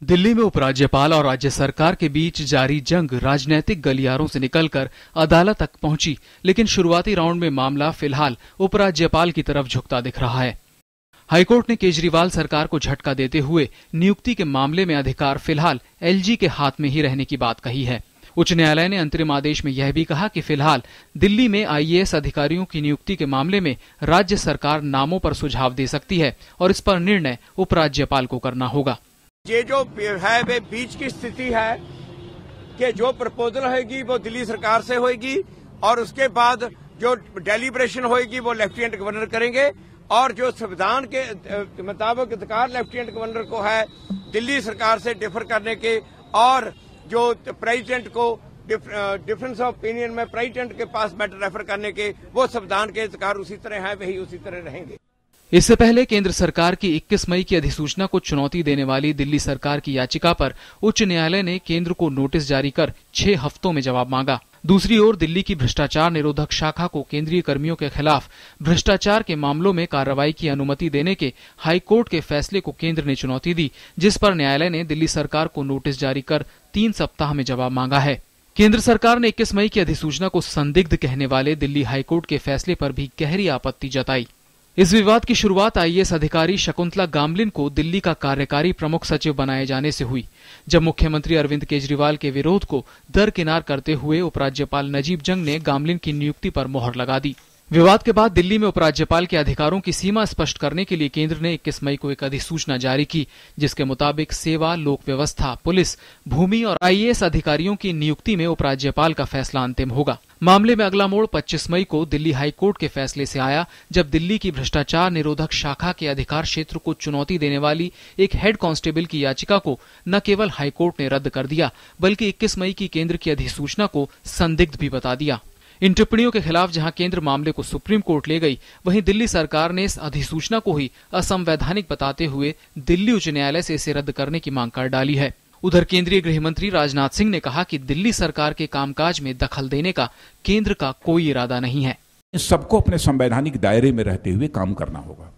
दिल्ली में उपराज्यपाल और राज्य सरकार के बीच जारी जंग राजनीतिक गलियारों से निकलकर अदालत तक पहुंची, लेकिन शुरुआती राउंड में मामला फिलहाल उपराज्यपाल की तरफ झुकता दिख रहा है। हाईकोर्ट ने केजरीवाल सरकार को झटका देते हुए नियुक्ति के मामले में अधिकार फिलहाल एलजी के हाथ में ही रहने की बात कही है। उच्च न्यायालय ने अंतरिम आदेश में यह भी कहा कि फिलहाल दिल्ली में आईएएस अधिकारियों की नियुक्ति के मामले में राज्य सरकार नामों पर सुझाव दे सकती है और इस पर निर्णय उपराज्यपाल को करना होगा। ये जो है वे बीच की स्थिति है कि जो प्रपोजल होगी वो दिल्ली सरकार से होगी और उसके बाद जो डेलीब्रेशन होगी वो लेफ्टिनेंट गवर्नर करेंगे और जो संविधान के मुताबिक अधिकार लेफ्टिनेंट गवर्नर को है दिल्ली सरकार से डिफर करने के और जो प्रेसिडेंट को डिफरेंस ऑफ ओपिनियन में प्रेसिडेंट के पास मैटर रेफर करने के वो संविधान के अधिकार उसी तरह है, वही उसी तरह रहेंगे। इससे पहले केंद्र सरकार की 21 मई की अधिसूचना को चुनौती देने वाली दिल्ली सरकार की याचिका पर उच्च न्यायालय ने केंद्र को नोटिस जारी कर 6 हफ्तों में जवाब मांगा। दूसरी ओर दिल्ली की भ्रष्टाचार निरोधक शाखा को केंद्रीय कर्मियों के खिलाफ भ्रष्टाचार के मामलों में कार्रवाई की अनुमति देने के हाईकोर्ट के फैसले को केंद्र ने चुनौती दी, जिस पर न्यायालय ने दिल्ली सरकार को नोटिस जारी कर 3 सप्ताह में जवाब मांगा है। केंद्र सरकार ने 21 मई की अधिसूचना को संदिग्ध कहने वाले दिल्ली हाईकोर्ट के फैसले पर भी गहरी आपत्ति जताई। इस विवाद की शुरुआत आईएएस अधिकारी शकुंतला गामलिन को दिल्ली का कार्यकारी प्रमुख सचिव बनाए जाने से हुई, जब मुख्यमंत्री अरविंद केजरीवाल के विरोध को दरकिनार करते हुए उपराज्यपाल नजीब जंग ने गामलिन की नियुक्ति पर मोहर लगा दी। विवाद के बाद दिल्ली में उपराज्यपाल के अधिकारों की सीमा स्पष्ट करने के लिए केंद्र ने 21 मई को एक अधिसूचना जारी की, जिसके मुताबिक सेवा, लोक व्यवस्था, पुलिस, भूमि और आईएएस अधिकारियों की नियुक्ति में उपराज्यपाल का फैसला अंतिम होगा। मामले में अगला मोड़ 25 मई को दिल्ली हाईकोर्ट के फैसले से आया, जब दिल्ली की भ्रष्टाचार निरोधक शाखा के अधिकार क्षेत्र को चुनौती देने वाली एक हेड कांस्टेबल की याचिका को न केवल हाईकोर्ट ने रद्द कर दिया, बल्कि 21 मई की केंद्र की अधिसूचना को संदिग्ध भी बता दिया। इन टिप्पणियों के खिलाफ जहां केंद्र मामले को सुप्रीम कोर्ट ले गई, वहीं दिल्ली सरकार ने इस अधिसूचना को ही असंवैधानिक बताते हुए दिल्ली उच्च न्यायालय से इसे रद्द करने की मांग कर डाली है। उधर केंद्रीय गृह मंत्री राजनाथ सिंह ने कहा कि दिल्ली सरकार के कामकाज में दखल देने का केंद्र का कोई इरादा नहीं है। सबको अपने संवैधानिक दायरे में रहते हुए काम करना होगा।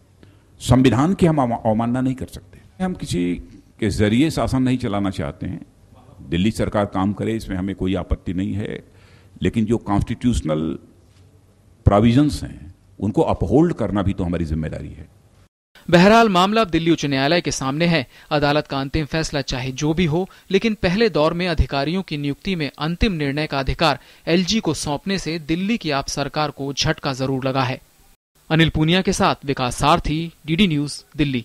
संविधान की हम अवमानना नहीं कर सकते। हम किसी के जरिए शासन नहीं चलाना चाहते हैं। दिल्ली सरकार काम करे, इसमें हमें कोई आपत्ति नहीं है, लेकिन जो कॉन्स्टिट्यूशनल प्रोविजंस हैं उनको अपहोल्ड करना भी तो हमारी जिम्मेदारी है। बहरहाल मामला अब दिल्ली उच्च न्यायालय के सामने है। अदालत का अंतिम फैसला चाहे जो भी हो, लेकिन पहले दौर में अधिकारियों की नियुक्ति में अंतिम निर्णय का अधिकार एलजी को सौंपने से दिल्ली की आप सरकार को झटका जरूर लगा है। अनिल पूनिया के साथ विकास सारथी, डीडी न्यूज, दिल्ली।